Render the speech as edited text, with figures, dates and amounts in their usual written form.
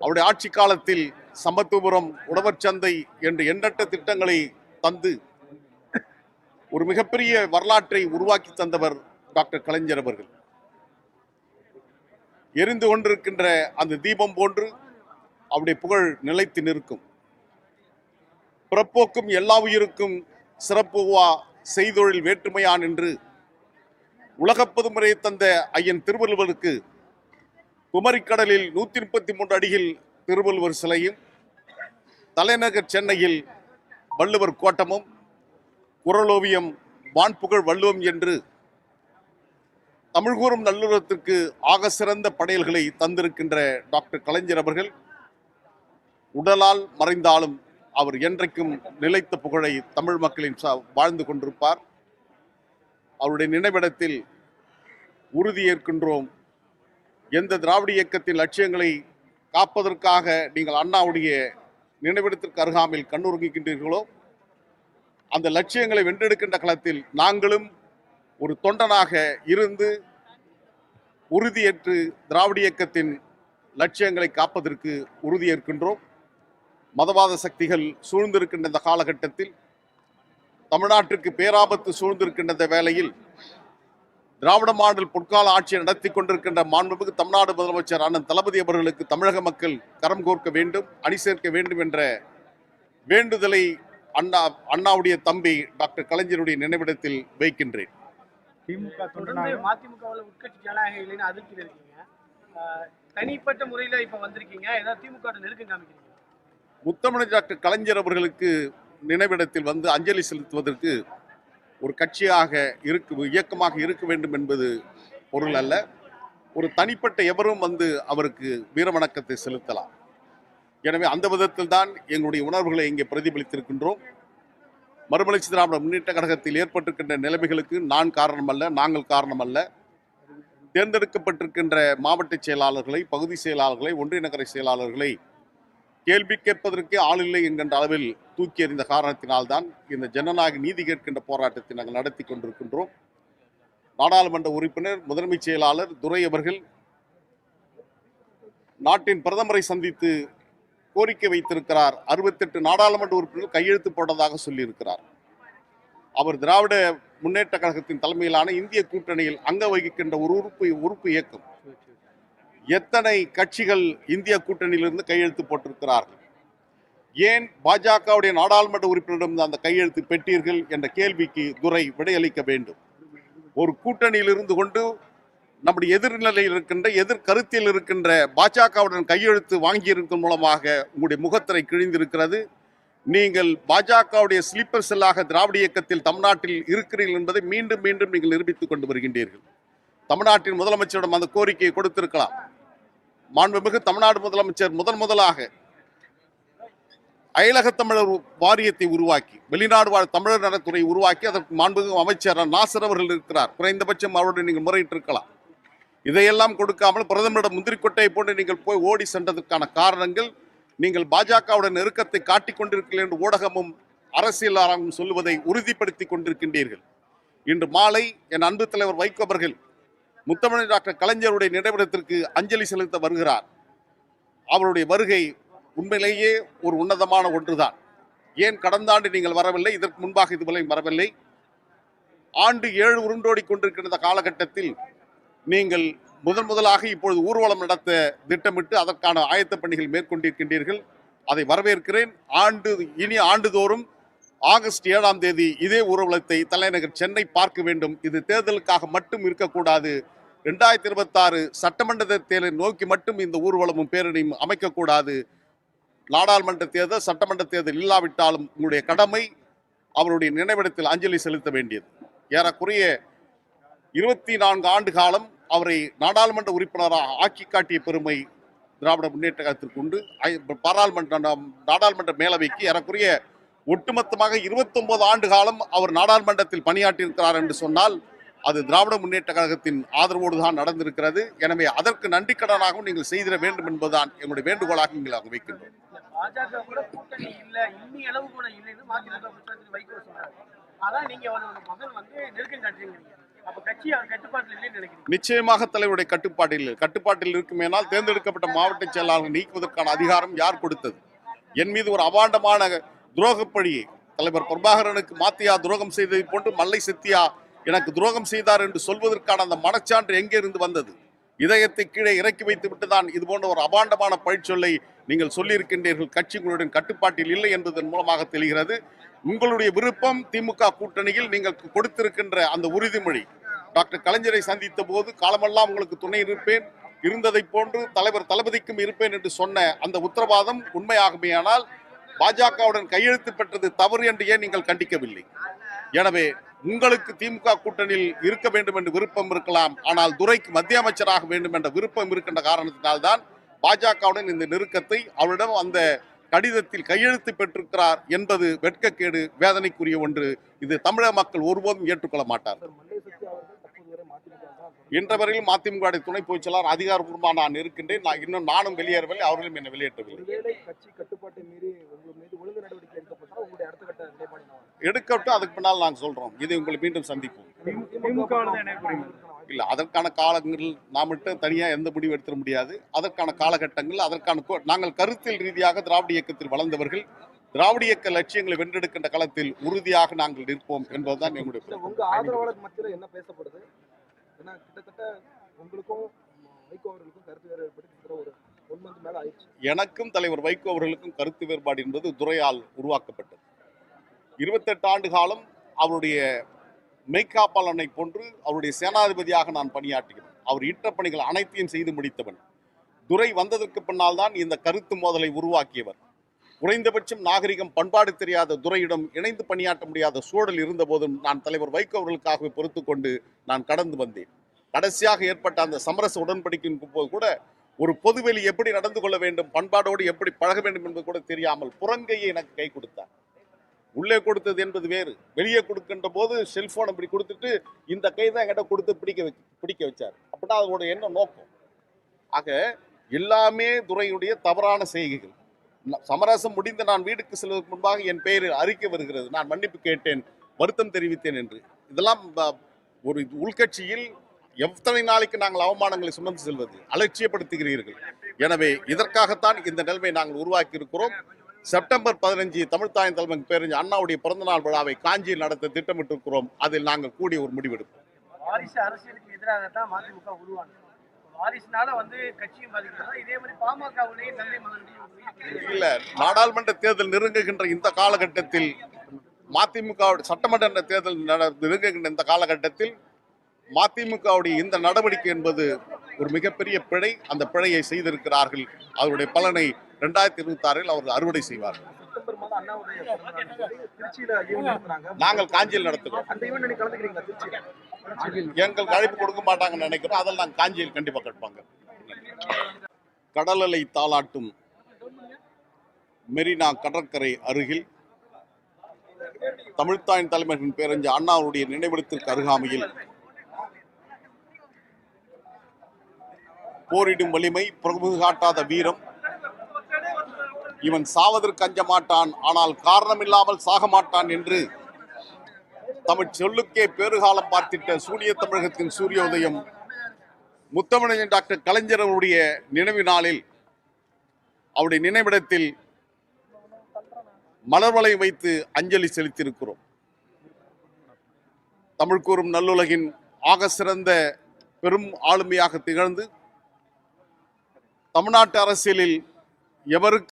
அவருடைய ஆட்சி காலத்தில் சமத்துவபுரம் உழவர் சந்தை என்ற எண்ணற்ற திட்டங்களை தந்து ஒரு மிகப்பெரிய வரலாற்றை உருவாக்கி தந்தவர் டாக்டர் கலைஞர் அவர்கள். எரிந்து கொண்டிருக்கின்ற அந்த தீபம் போன்று அவருடைய புகழ் நிலைத்து நிற்கும். பிறப்போக்கும் எல்லா உயிருக்கும் சிறப்புவா செய்தொழில் வேற்றுமையான் என்று உலகப் பொதுமுறையை தந்த ஐயன் திருவள்ளுவருக்கு குமரிக்கடலில் 133 அடியில் திருவள்ளுவர் சிலையும், தலைநகர் சென்னையில் வள்ளுவர் கோட்டமும், குறளோவியம் வான்புகழ் வள்ளுவம் என்று தமிழ் கூறும் நல்லுறத்திற்கு ஆக சிறந்த படையல்களை தந்திருக்கின்ற டாக்டர் கலைஞர் அவர்கள் உடலால் மறைந்தாலும் அவர் என்றைக்கும் நிலைத்த புகழை தமிழ் மக்களின் வாழ்ந்து கொண்டிருப்பார். அவருடைய நினைவிடத்தில் உறுதியேற்கின்றோம். எந்த திராவிட இயக்கத்தின் லட்சியங்களை காப்பதற்காக நீங்கள் அண்ணாவுடைய நினைவிடத்திற்கு அருகாமையில் கண்ணுறங்குகின்றீர்களோ அந்த லட்சியங்களை வென்றெடுக்கின்ற களத்தில் நாங்களும் ஒரு தொண்டனாக இருந்து உறுதியேற்று திராவிட இயக்கத்தின் லட்சியங்களை காப்பதற்கு உறுதியேற்கின்றோம். மதவாத சக்திகள் சூழ்ந்திருக்கின்ற இந்த காலகட்டத்தில், தமிழ்நாட்டிற்கு பேராபத்து சூழ்ந்திருக்கின்ற இந்த வேளையில், திராவிட மாடல் பொற்கால ஆட்சியை நடத்தி கொண்டிருக்கின்ற மாண்புமிகு தமிழ்நாடு முதலமைச்சர் அண்ணன் தளபதி அவர்களுக்கு தமிழக மக்கள் கரம் கோர்க்க வேண்டும், அணி சேர்க்க வேண்டும் என்ற வேண்டுதலை அண்ணாவுடைய தம்பி டாக்டர் கலைஞருடைய நினைவிடத்தில் வைக்கின்றேன். தனிப்பட்ட முறையில் இப்ப வந்திருக்கீங்க, ஏதாவது திமுக நெருக்கம் காமிக்கிறீங்க? முத்தமிழ் டாக்டர் கலைஞர் அவர்களுக்கு நினைவிடத்தில் வந்து அஞ்சலி செலுத்துவதற்கு ஒரு கட்சியாக இயக்கமாக இருக்க வேண்டும் என்பது பொருள் அல்ல. ஒரு தனிப்பட்ட எவரும் வந்து அவருக்கு வீரவணக்கத்தை செலுத்தலாம். எனவே அந்த விதத்தில் தான் எங்களுடைய உணர்வுகளை இங்கே பிரதிபலித்திருக்கின்றோம். மறுமலர்ச்சி திராவிட முன்னேற்ற கழகத்தில் ஏற்பட்டிருக்கின்ற நிலைமைகளுக்கு நான் காரணம் அல்ல, நாங்கள் காரணம் அல்ல. தேர்ந்தெடுக்கப்பட்டிருக்கின்ற மாவட்ட செயலாளர்களை, பகுதி செயலாளர்களை, ஒன்றிய நகர செயலாளர்களை கேள்வி கேட்பதற்கே ஆள் இல்லை என்கின்ற அளவில் தூக்கி எறிந்த காரணத்தினால்தான் இந்த ஜனநாயக நீதி கேட்கின்ற போராட்டத்தை நாங்கள் நடத்தி கொண்டிருக்கின்றோம். நாடாளுமன்ற உறுப்பினர் முதன்மை செயலாளர் துரை அவர்கள் நாட்டின் பிரதமரை சந்தித்து கோரிக்கை வைத்திருக்கிறார். 68 நாடாளுமன்ற உறுப்பினர்கள் கையெழுத்து போட்டதாக சொல்லியிருக்கிறார். அவர் திராவிட முன்னேற்ற கழகத்தின் தலைமையிலான இந்திய கூட்டணியில் அங்க வகிக்கின்ற ஒரு உறுப்பு இயக்கம். எத்தனை கட்சிகள் இந்திய கூட்டணியிலிருந்து கையெழுத்து போட்டிருக்கிறார்கள்? ஏன் பாஜகவுடைய நாடாளுமன்ற உறுப்பினரிடம் அந்த கையெழுத்து பெற்றீர்கள் என்ற கேள்விக்கு துரை விடையளிக்க வேண்டும். ஒரு கூட்டணியில் இருந்து கொண்டு நம்முடைய எதிர்நிலையில் இருக்கின்ற எதிர்கருத்தில் இருக்கின்ற பாஜகவுடன் கையெழுத்து வாங்கியிருக்கும் மூலமாக உங்களுடைய முகத்திரை கிழிந்திருக்கிறது. நீங்கள் பாஜகவுடைய ஸ்லீப்பர் செல்லாக திராவிட இயக்கத்தில் தமிழ்நாட்டில் இருக்கிறீர்கள் என்பதை மீண்டும் மீண்டும் நீங்கள் நிரூபித்துக் கொண்டு வருகின்றீர்கள். தமிழ்நாட்டின் முதலமைச்சரிடம் அந்த கோரிக்கையை கொடுத்திருக்கலாம். மாண்புமிகு தமிழ்நாடு முதலமைச்சர் முதலாக அயலக தமிழர் வாரியத்தை உருவாக்கி, வெளிநாடு வாழ் தமிழர் நலத்துறை உருவாக்கி, அதற்கு மாண்புமிகு அமைச்சர் நாசர் அவர்கள் இருக்கிறார். குறைந்தபட்சம் அவருடன் நீங்கள் முறையிட்டிருக்கலாம். இதையெல்லாம் கொடுக்காமல் பிரதமரிடம் முந்திரிக்கொட்டையை போன்று நீங்கள் போய் ஓடி சென்றதற்கான காரணங்கள், நீங்கள் பாஜகவுடன் நெருக்கத்தை காட்டிக் கொண்டிருக்கிறீர்கள் என்று ஊடகமும் அரசியலாளரும் சொல்லுவதை உறுதிப்படுத்தி கொண்டிருக்கின்றீர்கள். இன்று மாலை என் அன்பு தலைவர் வைகோ அவர்கள் முத்தமிழ் டாக்டர் கலைஞருடைய நினைவிடத்திற்கு அஞ்சலி செலுத்த வருகிறார். அவருடைய வருகை உண்மையிலேயே ஒரு உன்னதமான ஒன்றுதான். ஏன் கடந்த ஆண்டு நீங்கள் வரவில்லை, இதற்கு முன்பாக இதுவரை வரவில்லை? ஆண்டு 7 உருண்டோடி கொண்டிருக்கின்ற காலகட்டத்தில் நீங்கள் முதலாக இப்பொழுது ஊர்வலம் நடத்த திட்டமிட்டு அதற்கான ஆயத்த பணிகள் மேற்கொண்டிருக்கின்றீர்கள். அதை வரவேற்கிறேன். இனி ஆண்டுதோறும் ஆகஸ்ட் 7ஆம் தேதி இதே ஊர்வலத்தை தலைநகர் சென்னை பார்க்க வேண்டும். இது தேர்தலுக்காக மட்டும் இருக்கக்கூடாது. 2026 சட்டமன்ற தேர்தலை நோக்கி மட்டும் இந்த ஊர்வலமும் பேரணியும் அமைக்கக்கூடாது. நாடாளுமன்ற தேர்தல், சட்டமன்ற தேர்தல் இல்லாவிட்டாலும் உங்களுடைய கடமை அவருடைய நினைவிடத்தில் அஞ்சலி செலுத்த வேண்டியது. ஏறக்குறைய 24 ஆண்டு காலம் அவரை நாடாளுமன்ற உறுப்பினராக ஆக்கி காட்டிய பெருமை திராவிட முன்னேற்ற கழகத்திற்கு உண்டு. நாடாளுமன்ற மேலவைக்கு ஏறக்குறைய ஒட்டுமொத்தமாக 29 ஆண்டு காலம் அவர் நாடாளுமன்றத்தில் பணியாற்றியிருக்கிறார் என்று சொன்னால் அது திராவிட முன்னேற்ற கழகத்தின் ஆதரவோடு தான் நடந்திருக்கிறது. எனவே அதற்கு நன்றி கடனாகவும் நீங்கள் செய்திட வேண்டும் என்பதுதான் எங்களுடைய வேண்டுகோளாக நீங்கள் வைக்கின்றோம். பாஜக கூட கூட்டணி இல்ல, இன்னி அளவு கூட இல்லைன்னு மதிமுக வைகோ சொன்னார். அதான் நீங்க மகன் வந்து நெருக்கம் காட்டுறீங்க. அப்ப கட்சி அவர் கட்டுப்பாட்டில் இல்லைன்னு நினைக்கிறீங்க? நிச்சயமாக தலைவருடைய கட்டுப்பாட்டில் இருக்குமேனால் தேர்ந்தெடுக்கப்பட்ட மாவட்ட செயலாளர்கள் நீக்குவதற்கான அதிகாரம் யார் கொடுத்தது? என் மீது ஒரு அபாண்டமான துரோகப்பழியை தலைவர் பிரபாகரனுக்கு மாத்தியா துரோகம் செய்ததை போன்று மல்லை சத்தியா எனக்கு துரோகம் செய்தார் என்று சொல்வதற்கான அந்த மனச்சான்று எங்கே இருந்து வந்தது? இதயத்தை கீழே இறக்கி வைத்து விட்டுதான் இது போன்ற ஒரு அபாண்டமான பழிச்சொல்லை நீங்கள் சொல்லியிருக்கின்றீர்கள். கட்சி உங்களுடன் கட்டுப்பாட்டில் இல்லை என்பதன் மூலமாக தெரிகிறது. உங்களுடைய விருப்பம் திமுக கூட்டணியில் நீங்கள் கொடுத்திருக்கின்ற அந்த உறுதிமொழி, டாக்டர் கலைஞரை சந்தித்த போது காலமெல்லாம் உங்களுக்கு துணை இருப்பேன், இருந்ததை போன்று தலைவர் தளபதிக்கும் இருப்பேன் என்று சொன்ன அந்த உத்தரவாதம் உண்மையாகுமேயானால் பாஜகவுடன் கையெழுத்து பெற்றது தவறு என்று ஏன் நீங்கள் கண்டிக்கவில்லை? எனவே உங்களுக்கு திமுக கூட்டணியில் இருக்க வேண்டும் என்று விருப்பம் இருக்கலாம், ஆனால் துரைக்கு மத்திய அமைச்சராக வேண்டும் என்ற விருப்பம் இருக்கின்ற காரணத்தினால்தான் பாஜகவுடன் இந்த நெருக்கத்தை அவரிடம் அந்த கடிதத்தில் கையெழுத்து பெற்றிருக்கிறார் என்பது வெட்கக்கேடு, வேதனைக்குரிய ஒன்று. இது தமிழக மக்கள் ஒருபோதும் ஏற்றுக்கொள்ள மாட்டார்கள். இன்றவரையில் மதிமுக துணை பொதுச் செயலாளர் அதிகாரப்பூர்வமாக நான் இருக்கின்றேன். இன்னும் நானும் வெளியேறவில்லை, அவர்களும் என்னை வெளியேற்றவில்லை. எடுக்கட்டும், அதுக்கு பின்னால் நாங்கள் சொல்றோம். இதை உங்களை மீண்டும் சந்திப்போம். இல்ல, அதற்கான காலங்கள் நாம தனியா எந்த முடிவு எடுத்துட முடியாது. அதற்கான காலகட்டங்கள், அதற்கான நாங்கள் கருத்தியல் ரீதியாக திராவிட இயக்கத்தில் வளர்ந்தவர்கள். திராவிட இயக்க லட்சியங்களை வென்றெடுக்கின்ற களத்தில் உறுதியாக நாங்கள் நிற்போம் என்பதுதான் எங்களுடைய. உங்க ஆதரவாளர் மத்தியில் என்ன பேசப்படுது? ஏன்னா கிட்டத்தட்ட உங்களுக்கும் வைகோ அவர்களுக்கும் கருத்து வேறுபாடு ஒரு 1 மந்த் மேல ஆயிடுச்சு. எனக்கும் தலைவர் வைகோ அவர்களுக்கும் கருத்து வேறுபாடு என்பது துரையால் உருவாக்கப்பட்டது. 28 ஆண்டு காலம் அவருடைய மெய்காப்பாளனை போன்று அவருடைய சேனாதிபதியாக நான் பணியாற்றுகிறேன். அவர் இட்ட பணிகள் அனைத்தையும் செய்து முடித்தவன். துரை வந்ததற்கு பின்னால் தான் இந்த கருத்து மோதலை உருவாக்கியவர். குறைந்தபட்சம் நாகரிகம் பண்பாடு தெரியாத துரையிடம் இணைந்து பணியாற்ற முடியாத சூழல் இருந்த போதும் நான் தலைவர் வைகோ அவர்களுக்காகவே பொறுத்து கொண்டு நான் கடந்து வந்தேன். கடைசியாக ஏற்பட்ட அந்த சமரச உடன்படிக்கையின் போது கூட ஒரு பொதுவெளி எப்படி நடந்து கொள்ள வேண்டும், பண்பாடோடு எப்படி பழக வேண்டும் என்பது கூட தெரியாமல் புறங்கையை எனக்கு கை கொடுத்தார். உள்ளே கொடுத்தது என்பது வேறு, வெளியே கொடுக்கின்ற போது செல்போன் அப்படி கொடுத்துட்டு இந்த கை தான் என்கிட்ட கொடுத்து பிடிக்க வச்சார். அப்படின்னா அதோட என்ன நோக்கம்? ஆக எல்லாமே துரையுடைய தவறான செய்கைகள். சமரசம் முடிந்து நான் வீட்டுக்கு செல்வதற்கு முன்பாக என் பெயரில் அறிக்கை வருகிறது, நான் மன்னிப்பு கேட்டேன், வருத்தம் தெரிவித்தேன் என்று. இதெல்லாம் ஒரு உள்கட்சியில் எத்தனை நாளைக்கு நாங்கள் அவமானங்களை சுமந்து செல்வது? அலட்சியப்படுத்துகிறீர்கள். எனவே இதற்காகத்தான் இந்த நிலைமை நாங்கள் உருவாக்கி இருக்கிறோம். செப்டம்பர் 15 தமிழ்த்தாயின் தலைமை பேரறிஞர் அண்ணாவுடைய பிறந்தநாள் விழாவை காஞ்சியில் நடத்த திட்டமிட்டிருக்கிறோம். அதில் நாங்கள் கூடிய ஒரு முடிவெடுப்போம். வாரிசு அரசியலுக்கு எதிராக தான் மதிமுக உருவானது. வாரிசுனால கட்சியும் பாதிக்கிறதா? இதே மாதிரி பாமகவுடைய தந்தை மகன் இல்ல, நாடாளுமன்ற தேர்தல் நெருங்குகின்ற இந்த காலகட்டத்தில், மதிமுக சட்டமன்ற தேர்தல் நெருங்குகின்ற இந்த காலகட்டத்தில் மதிமுகவுடைய இந்த நடவடிக்கை என்பது ஒரு மிகப்பெரிய பிழை. அந்த பிழையை செய்திருக்கிறார்கள். அவருடைய பலனை 2026 அவர்கள் அறுவடை செய்வார்கள். நாங்கள் காஞ்சியில் நடத்துகிறோம். எங்களுக்கு அழைப்பு கொடுக்க மாட்டாங்கன்னு நினைக்கிறோம். அதில் நாங்கள் காஞ்சியில் கண்டிப்பாக கேட்பாங்க. கடல் அலை தாளாட்டும் மெரினா கடற்கரை அருகில் தமிழ்த்தாயின் தலைமையின் பேரறிஞர் அண்ணாவுடைய நினைவிடத்திற்கு அருகாமையில் போரிடும் வலிமை, பிரபு காட்டாத வீரம், இவன் சாவதற்கு அஞ்ச மாட்டான், ஆனால் காரணமில்லாமல் சாக மாட்டான் என்று தமிழ் சொல்லுக்கே பேறுகாலம் பார்த்திட்ட சூரிய தமிழகத்தின் சூரியோதயம் முத்தமிழன் டாக்டர் கலைஞர் அவருடைய நினைவு நாளில் அவருடைய நினைவிடத்தில் மலர்வளை வைத்து அஞ்சலி செலுத்தியிருக்கிறோம். தமிழ் கூறும் நல்லுலகின் ஆக சிறந்த பெரும் ஆளுமையாக திகழ்ந்து தமிழ்நாட்டு அரசியலில் எவருக்கு